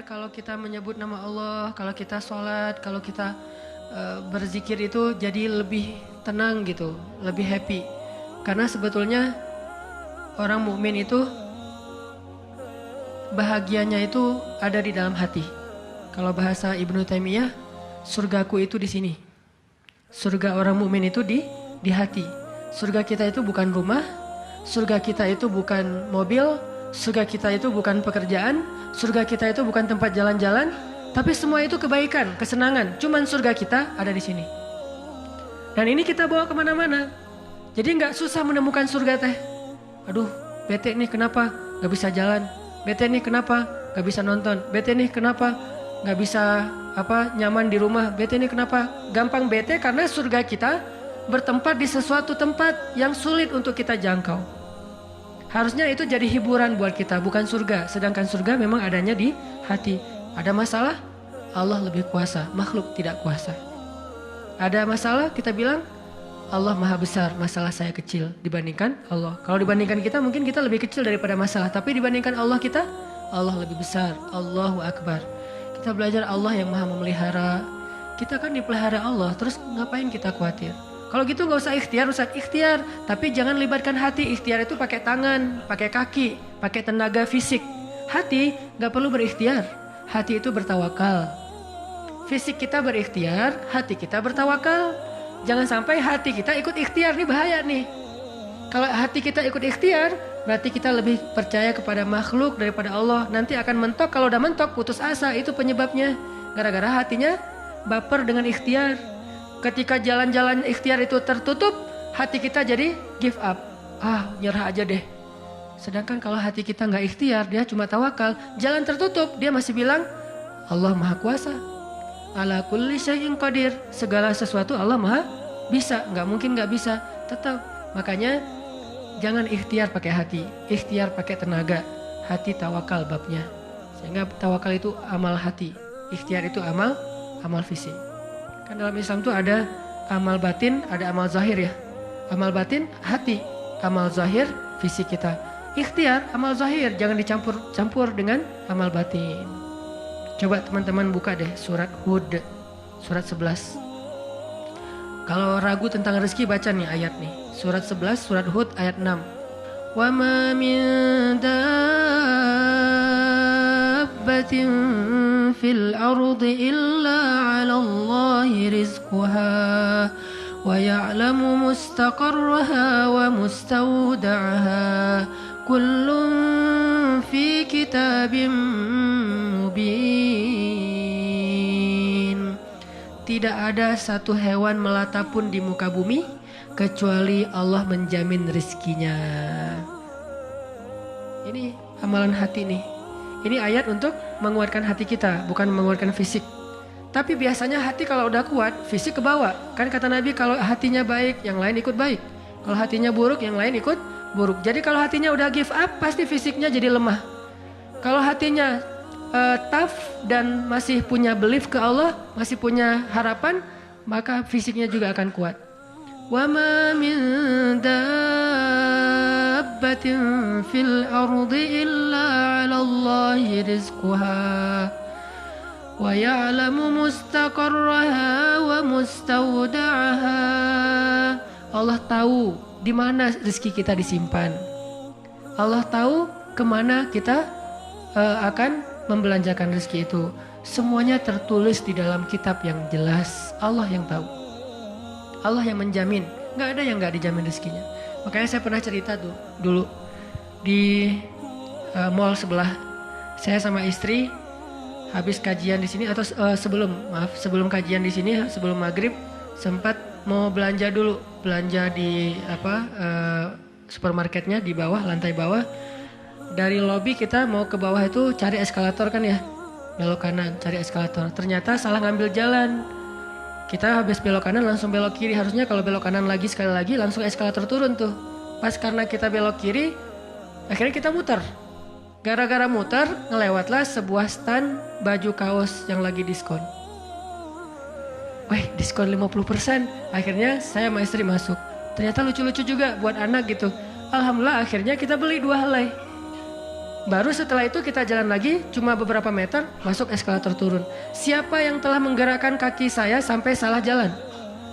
kalau kita menyebut nama Allah, kalau kita sholat, kalau kita berzikir itu jadi lebih tenang gitu, lebih happy. Karena sebetulnya orang mukmin itu bahagianya itu ada di dalam hati. Kalau bahasa Ibnu Taimiyah, surgaku itu di sini. Surga orang mukmin itu di hati. Surga kita itu bukan rumah, surga kita itu bukan mobil, surga kita itu bukan pekerjaan, surga kita itu bukan tempat jalan-jalan, tapi semua itu kebaikan, kesenangan. Cuman surga kita ada di sini. Dan ini kita bawa kemana-mana. Jadi nggak susah menemukan surga teh. Aduh, bete nih kenapa nggak bisa jalan? Bete nih kenapa nggak bisa nonton? Bete nih kenapa nggak bisa nyaman di rumah? Bete nih kenapa? Gampang bete karena surga kita bertempat di sesuatu tempat yang sulit untuk kita jangkau. Harusnya itu jadi hiburan buat kita, bukan surga. Sedangkan surga memang adanya di hati. Ada masalah, Allah lebih kuasa, makhluk tidak kuasa. Ada masalah, kita bilang Allah maha besar, masalah saya kecil dibandingkan Allah. Kalau dibandingkan kita mungkin kita lebih kecil daripada masalah. Tapi dibandingkan Allah kita, Allah lebih besar. Allahu Akbar. Kita belajar Allah yang maha memelihara. Kita kan dipelihara Allah, terus ngapain kita khawatir? Kalau gitu nggak usah ikhtiar, ikhtiar. Tapi jangan libatkan hati. Ikhtiar itu pakai tangan, pakai kaki, pakai tenaga fisik. Hati nggak perlu berikhtiar. Hati itu bertawakal. Fisik kita berikhtiar, hati kita bertawakal. Jangan sampai hati kita ikut ikhtiar, ini bahaya nih. Kalau hati kita ikut ikhtiar, berarti kita lebih percaya kepada makhluk daripada Allah. Nanti akan mentok, kalau udah mentok putus asa, itu penyebabnya. Gara-gara hatinya baper dengan ikhtiar. Ketika jalan-jalan ikhtiar itu tertutup, hati kita jadi give up. Nyerah aja deh. Sedangkan kalau hati kita nggak ikhtiar, dia cuma tawakal. Jalan tertutup, dia masih bilang, Allah maha kuasa. Ala kulli syai'in qadir. Segala sesuatu Allah maha bisa. Nggak mungkin nggak bisa. Tetap. Makanya jangan ikhtiar pakai hati. Ikhtiar pakai tenaga. Hati tawakal babnya. Sehingga tawakal itu amal hati. Ikhtiar itu amal fisik. Kan dalam Islam tuh ada amal batin, ada amal zahir ya. Amal batin hati, amal zahir fisik kita. Ikhtiar amal zahir, jangan dicampur dengan amal batin. Coba teman-teman buka deh surat Hud, surat 11. Kalau ragu tentang rezeki baca nih ayat nih. Surat 11, surat Hud ayat 6. Wa ma min dabbatin fil ardi illa 'ala Allahi rizquha wa ya'lamu mustaqarraha wa mustawda'aha kullun fi kitabim mubin. Tidak ada satu hewan melata pun di muka bumi kecuali Allah menjamin rezekinya. Ini amalan hati nih. Ini ayat untuk menguatkan hati kita, bukan menguatkan fisik. Tapi biasanya hati kalau udah kuat, fisik kebawa. Kan kata Nabi kalau hatinya baik, yang lain ikut baik. Kalau hatinya buruk, yang lain ikut buruk. Jadi kalau hatinya udah give up, pasti fisiknya jadi lemah. Kalau hatinya tough dan masih punya belief ke Allah, masih punya harapan, maka fisiknya juga akan kuat. Wa ma min dabbatin fil ardi illa 'ala Allahi rizquha wa ya'lamu mustaqarraha wa mustawda'aha. Allah tahu di mana rezeki kita disimpan. Allah tahu kemana kita akan membelanjakan rezeki itu. Semuanya tertulis di dalam kitab yang jelas. Allah yang tahu. Allah yang menjamin. Gak ada yang gak dijamin rezekinya. Makanya saya pernah cerita tuh dulu di mall sebelah. Saya sama istri habis kajian di sini atau sebelum kajian di sini, sebelum maghrib sempat mau belanja dulu. Belanja di supermarketnya di bawah, lantai bawah. Dari lobi kita mau ke bawah itu cari eskalator kan ya. Belok kanan, cari eskalator. Ternyata salah ngambil jalan. Kita habis belok kanan langsung belok kiri. Harusnya kalau belok kanan lagi sekali lagi langsung eskalator turun tuh. Pas karena kita belok kiri, akhirnya kita muter. Gara-gara muter, ngelewatlah sebuah stand baju kaos yang lagi diskon. Wih, diskon 50%. Akhirnya saya sama istri masuk. Ternyata lucu-lucu juga buat anak gitu. Alhamdulillah akhirnya kita beli 2 helai. Baru setelah itu kita jalan lagi cuma beberapa meter masuk eskalator turun. Siapa yang telah menggerakkan kaki saya sampai salah jalan?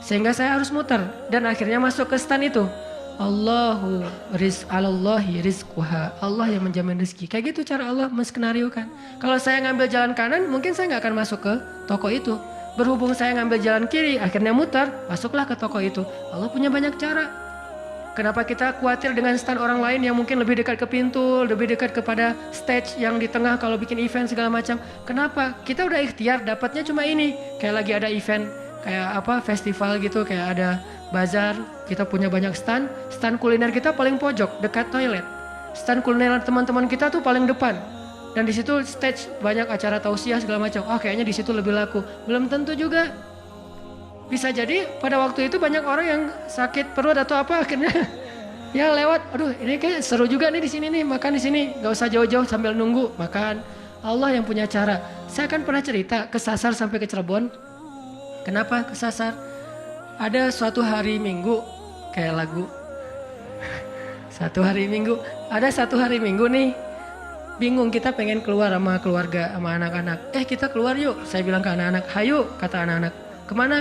Sehingga saya harus muter dan akhirnya masuk ke stand itu. Allahu alallahi rizquha. Allah yang menjamin rezeki. Kayak gitu cara Allah menskenariokan. Kalau saya ngambil jalan kanan mungkin saya nggak akan masuk ke toko itu. Berhubung saya ngambil jalan kiri akhirnya muter, masuklah ke toko itu. Allah punya banyak cara. Kenapa kita khawatir dengan stand orang lain yang mungkin lebih dekat ke pintu, lebih dekat kepada stage yang di tengah kalau bikin event segala macam. Kenapa? Kita udah ikhtiar dapatnya cuma ini. Kayak lagi ada event, kayak apa festival gitu, kayak ada bazar. Kita punya banyak stand. Stand kuliner kita paling pojok, dekat toilet. Stand kuliner teman-teman kita tuh paling depan. Dan di situ stage banyak acara tausiah segala macam. Oh kayaknya di situ lebih laku. Belum tentu juga. Bisa jadi pada waktu itu banyak orang yang sakit perut atau apa akhirnya ya lewat. Aduh ini kayak seru juga nih di sini nih, makan di sini. Gak usah jauh-jauh sambil nunggu makan. Allah yang punya cara. Saya kan pernah cerita kesasar sampai ke Cirebon. Kenapa kesasar? Ada suatu hari Minggu kayak lagu. Satu hari Minggu. Ada satu hari Minggu nih. Bingung kita pengen keluar sama keluarga sama anak-anak. Kita keluar yuk. Saya bilang ke anak-anak. Hayu kata anak-anak. Kemana?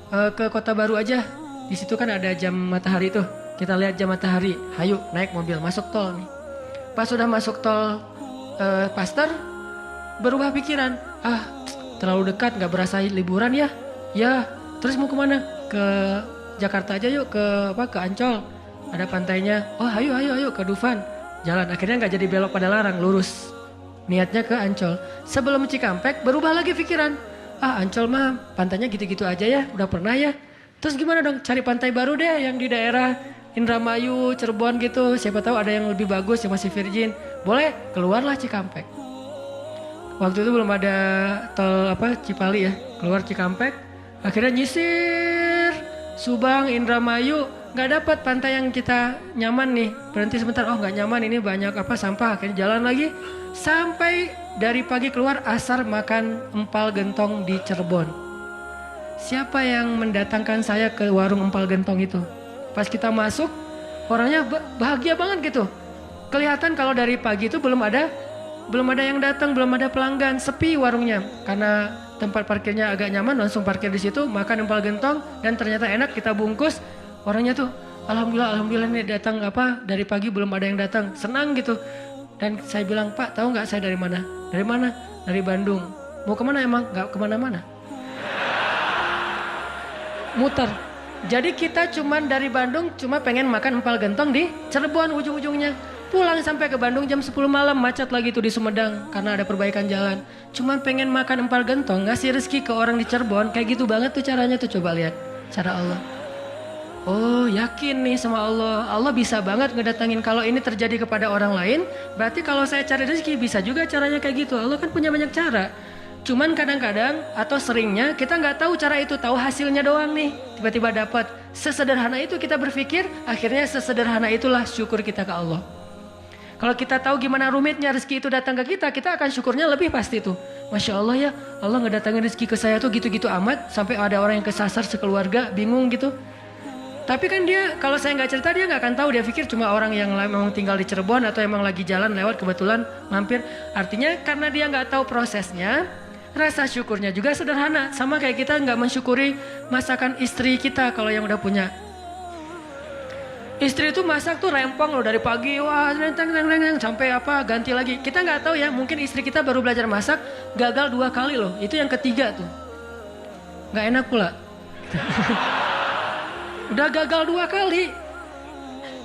Ke Kota Baru aja. Di situ kan ada jam matahari tuh. Kita lihat jam matahari. Hayu naik mobil masuk tol nih. Pas sudah masuk tol Pasteur berubah pikiran. Terlalu dekat nggak berasa liburan ya. Ya terus mau kemana? Ke Jakarta aja yuk ke Ancol. Ada pantainya. Oh ayo ke Dufan. Jalan akhirnya nggak jadi belok pada larang lurus. Niatnya ke Ancol. Sebelum Cikampek berubah lagi pikiran. Ancol mah pantainya gitu-gitu aja ya, udah pernah ya. Terus gimana dong, cari pantai baru deh yang di daerah Indramayu, Cirebon gitu. Siapa tahu ada yang lebih bagus yang masih virgin. Boleh, keluarlah Cikampek. Waktu itu belum ada tol Cipali ya, keluar Cikampek. Akhirnya nyisir Subang, Indramayu, nggak dapat pantai yang kita nyaman nih. Berhenti sebentar, nggak nyaman ini banyak sampah. Akhirnya jalan lagi sampai dari pagi keluar asar makan empal gentong di Cirebon. Siapa yang mendatangkan saya ke warung empal gentong itu? Pas kita masuk orangnya bahagia banget gitu. Kelihatan kalau dari pagi itu belum ada yang datang, belum ada pelanggan, sepi warungnya. Karena tempat parkirnya agak nyaman, langsung parkir di situ, makan empal gentong dan ternyata enak, kita bungkus. Orangnya tuh alhamdulillah nih datang dari pagi belum ada yang datang, senang gitu. Dan saya bilang, Pak tahu nggak saya dari mana? Dari mana? Dari Bandung. Mau kemana emang? Nggak kemana-mana. Muter. Jadi kita cuman dari Bandung cuma pengen makan empal gentong di Cirebon ujung-ujungnya. Pulang sampai ke Bandung jam 10 malam macet lagi tuh di Sumedang karena ada perbaikan jalan. Cuman pengen makan empal gentong, ngasih rezeki ke orang di Cirebon. Kayak gitu banget tuh caranya tuh, coba lihat cara Allah. Oh yakin nih sama Allah. Allah bisa banget ngedatangin. Kalau ini terjadi kepada orang lain, berarti kalau saya cari rezeki bisa juga caranya kayak gitu. Allah kan punya banyak cara. Cuman kadang-kadang atau seringnya kita nggak tahu cara itu, tahu hasilnya doang nih. Tiba-tiba dapat. Sesederhana itu kita berpikir, akhirnya sesederhana itulah syukur kita ke Allah. Kalau kita tahu gimana rumitnya rezeki itu datang ke kita akan syukurnya lebih pasti tuh. Masya Allah ya, Allah ngedatangin rezeki ke saya tuh gitu-gitu amat. Sampai ada orang yang kesasar sekeluarga, bingung gitu. Tapi kan dia, kalau saya nggak cerita dia nggak akan tahu. Dia pikir cuma orang yang memang tinggal di Cirebon atau emang lagi jalan lewat kebetulan mampir. Artinya karena dia nggak tahu prosesnya, rasa syukurnya juga sederhana. Sama kayak kita nggak mensyukuri masakan istri kita kalau yang udah punya. Istri itu masak tuh rempong loh dari pagi, wah renteng sampai ganti lagi. Kita nggak tahu ya, mungkin istri kita baru belajar masak, gagal 2 kali loh. Itu yang ketiga tuh, nggak enak pula. Udah gagal 2 kali.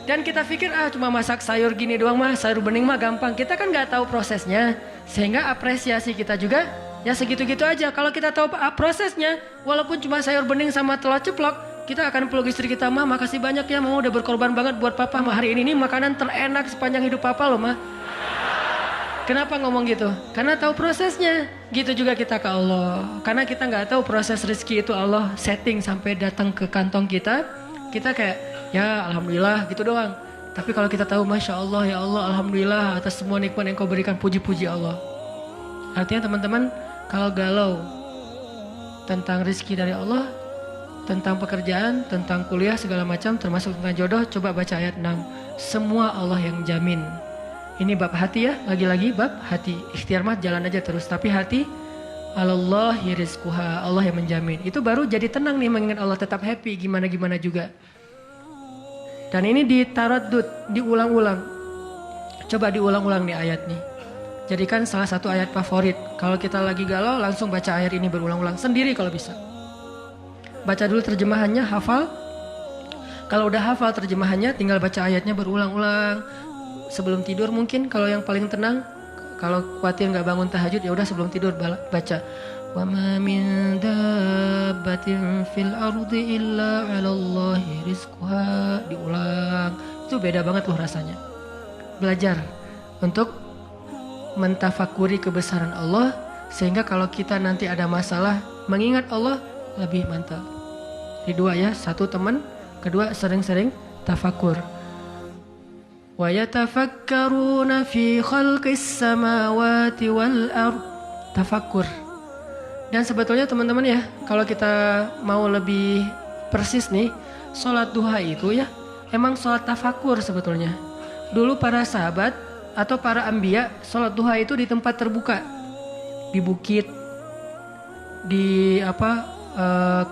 Dan kita pikir cuma masak sayur gini doang mah, sayur bening mah gampang. Kita kan nggak tahu prosesnya, sehingga apresiasi kita juga ya segitu-gitu aja. Kalau kita tahu prosesnya, walaupun cuma sayur bening sama telur ceplok, kita akan peluk istri kita, mah makasih banyak ya, mama udah berkorban banget buat papa. Mah hari ini nih makanan terenak sepanjang hidup papa loh mah. Kenapa ngomong gitu? Karena tahu prosesnya. Gitu juga kita ke Allah. Karena kita nggak tahu proses rezeki itu Allah setting sampai datang ke kantong kita. Kita kayak ya alhamdulillah gitu doang. Tapi kalau kita tahu Masya Allah ya Allah alhamdulillah atas semua nikmat yang kau berikan, puji-puji Allah. Artinya teman-teman kalau galau tentang rezeki dari Allah, tentang pekerjaan, tentang kuliah segala macam termasuk tentang jodoh, coba baca ayat 6. Semua Allah yang jamin. Ini bab hati ya, lagi-lagi bab hati. Ikhtiar mah jalan aja terus, tapi hati Allah rizquha, Allah yang menjamin. Itu baru jadi tenang nih mengingat Allah, tetap happy gimana-gimana juga. Dan ini ditaraddud, diulang-ulang. Coba diulang-ulang nih ayat nih. Jadikan salah satu ayat favorit. Kalau kita lagi galau langsung baca ayat ini berulang-ulang sendiri kalau bisa. Baca dulu terjemahannya, hafal. Kalau udah hafal terjemahannya tinggal baca ayatnya berulang-ulang. Sebelum tidur mungkin kalau yang paling tenang. Kalau khawatir nggak bangun tahajud ya udah sebelum tidur baca. Wa ma min dabbatin fil ardi illa 'alallahi rizquha. Diulang. Itu beda banget loh rasanya. Belajar untuk mentafakuri kebesaran Allah sehingga kalau kita nanti ada masalah mengingat Allah lebih mantap. Ini dua ya, satu teman, kedua sering-sering tafakur. Wa yatafakkaruna fi khalqis samawati wal ard. Tafakur. Dan sebetulnya teman-teman ya, kalau kita mau lebih persis nih, sholat duha itu ya emang sholat tafakur sebetulnya. Dulu para sahabat atau para anbiya sholat duha itu di tempat terbuka, di bukit, di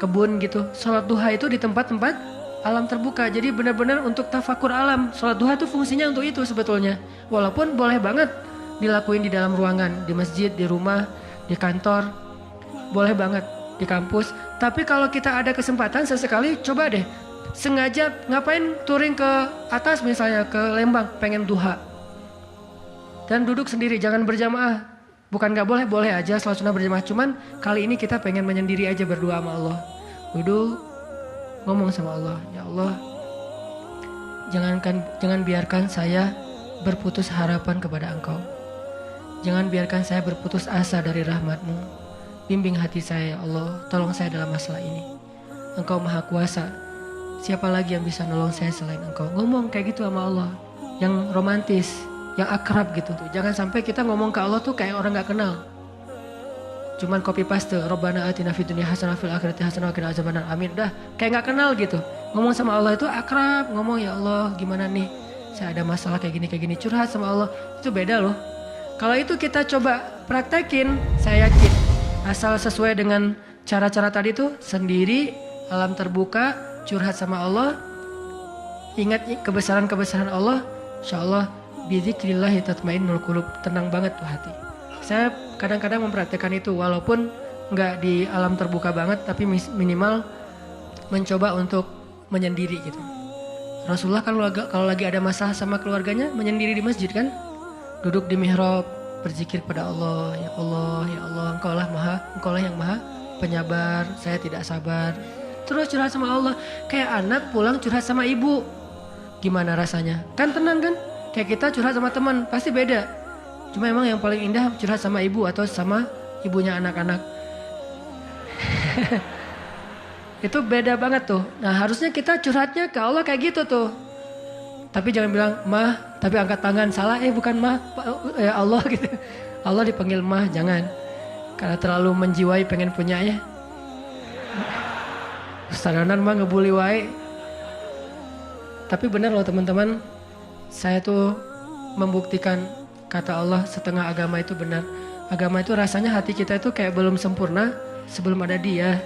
kebun gitu. Sholat duha itu di tempat-tempat alam terbuka. Jadi benar-benar untuk tafakur alam. Sholat duha itu fungsinya untuk itu sebetulnya. Walaupun boleh banget dilakuin di dalam ruangan, di masjid, di rumah, di kantor. Boleh banget di kampus. Tapi kalau kita ada kesempatan sesekali coba deh. Sengaja ngapain touring ke atas misalnya ke Lembang pengen duha. Dan duduk sendiri, jangan berjamaah. Bukan gak boleh, boleh aja sholat sunnah berjamaah. Cuman kali ini kita pengen menyendiri aja berdoa sama Allah. Duduk. Ngomong sama Allah, ya Allah, jangan biarkan saya berputus harapan kepada Engkau. Jangan biarkan saya berputus asa dari rahmat-Mu. Bimbing hati saya, ya Allah, tolong saya dalam masalah ini. Engkau maha kuasa, siapa lagi yang bisa nolong saya selain Engkau? Ngomong kayak gitu sama Allah, yang romantis, yang akrab gitu. Jangan sampai kita ngomong ke Allah tuh kayak orang gak kenal. Cuman copy paste, Rabbana atina fid dunya hasanah fil akhirati hasanah wa qina azabannar. Amin. Udah kayak nggak kenal gitu. Ngomong sama Allah itu akrab, ngomong ya Allah gimana nih? Saya ada masalah kayak gini, curhat sama Allah. Itu beda loh. Kalau itu kita coba praktekin, saya yakin asal sesuai dengan cara-cara tadi tuh sendiri, alam terbuka, curhat sama Allah, ingat kebesaran-kebesaran Allah, insyaallah bizikrillah tatmainnul qulub, tenang banget tuh hati. Saya kadang-kadang mempraktekkan itu walaupun nggak di alam terbuka banget tapi minimal mencoba untuk menyendiri gitu. Rasulullah kan kalau lagi ada masalah sama keluarganya menyendiri di masjid kan, duduk di mihrab berzikir pada Allah, ya Allah, ya Allah, Engkau lah yang maha penyabar, saya tidak sabar. Terus curhat sama Allah, kayak anak pulang curhat sama ibu, gimana rasanya? Kan tenang kan? Kayak kita curhat sama teman pasti beda. Cuma emang yang paling indah curhat sama ibu atau sama ibunya anak-anak. Itu beda banget tuh. Nah harusnya kita curhatnya ke Allah kayak gitu tuh. Tapi jangan bilang mah, tapi angkat tangan salah. Bukan mah, ya Allah gitu. Allah dipanggil mah, jangan. Karena terlalu menjiwai pengen punya ya. Ustadanan mah ngebully wae. Tapi benar loh teman-teman. Saya tuh membuktikan kata Allah setengah agama itu benar. Agama itu rasanya hati kita itu kayak belum sempurna sebelum ada Dia.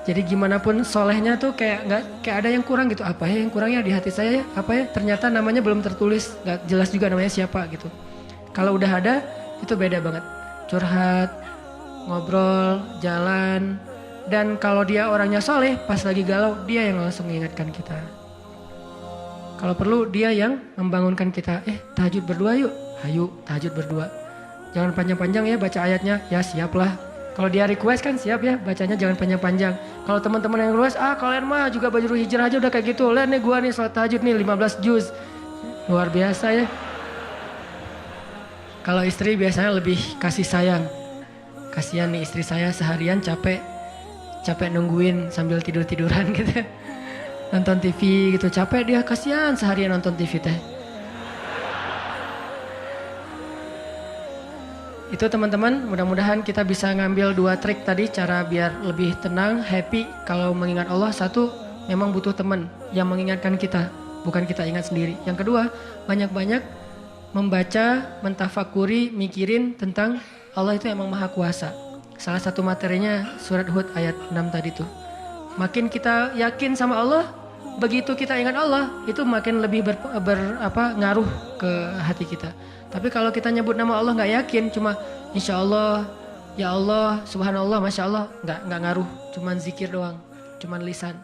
Jadi gimana pun solehnya tuh kayak ada yang kurang gitu. Apa ya yang kurangnya di hati saya ya? Apa ya? Ternyata namanya belum tertulis, nggak jelas juga namanya siapa gitu. Kalau udah ada itu beda banget. Curhat, ngobrol, jalan. Dan kalau dia orangnya soleh, pas lagi galau dia yang langsung mengingatkan kita. Kalau perlu dia yang membangunkan kita, tahajud berdua yuk, ayo tahajud berdua. Jangan panjang-panjang ya baca ayatnya, ya siap lah. Kalau dia request kan siap ya, bacanya jangan panjang-panjang. Kalau teman-teman yang request, kalian mah juga baju hijrah aja udah kayak gitu. Lihat nih gua nih sholat tahajud nih 15 juz. Luar biasa ya. Kalau istri biasanya lebih kasih sayang. Kasihan nih istri saya seharian capek nungguin sambil tidur-tiduran gitu. Nonton TV gitu, capek dia, kasihan seharian nonton TV teh. Itu teman-teman, mudah-mudahan kita bisa ngambil 2 trik tadi cara biar lebih tenang, happy kalau mengingat Allah. Satu, memang butuh teman yang mengingatkan kita, bukan kita ingat sendiri. Yang kedua, banyak-banyak membaca, mentafakuri, mikirin tentang Allah itu emang maha kuasa. Salah satu materinya surat Hud ayat 6 tadi tuh. Makin kita yakin sama Allah, begitu kita ingat Allah, itu makin lebih ngaruh ke hati kita. Tapi kalau kita nyebut nama Allah nggak yakin, cuma insya Allah, ya Allah, subhanallah, masya Allah, nggak ngaruh, cuman zikir doang, cuman lisan.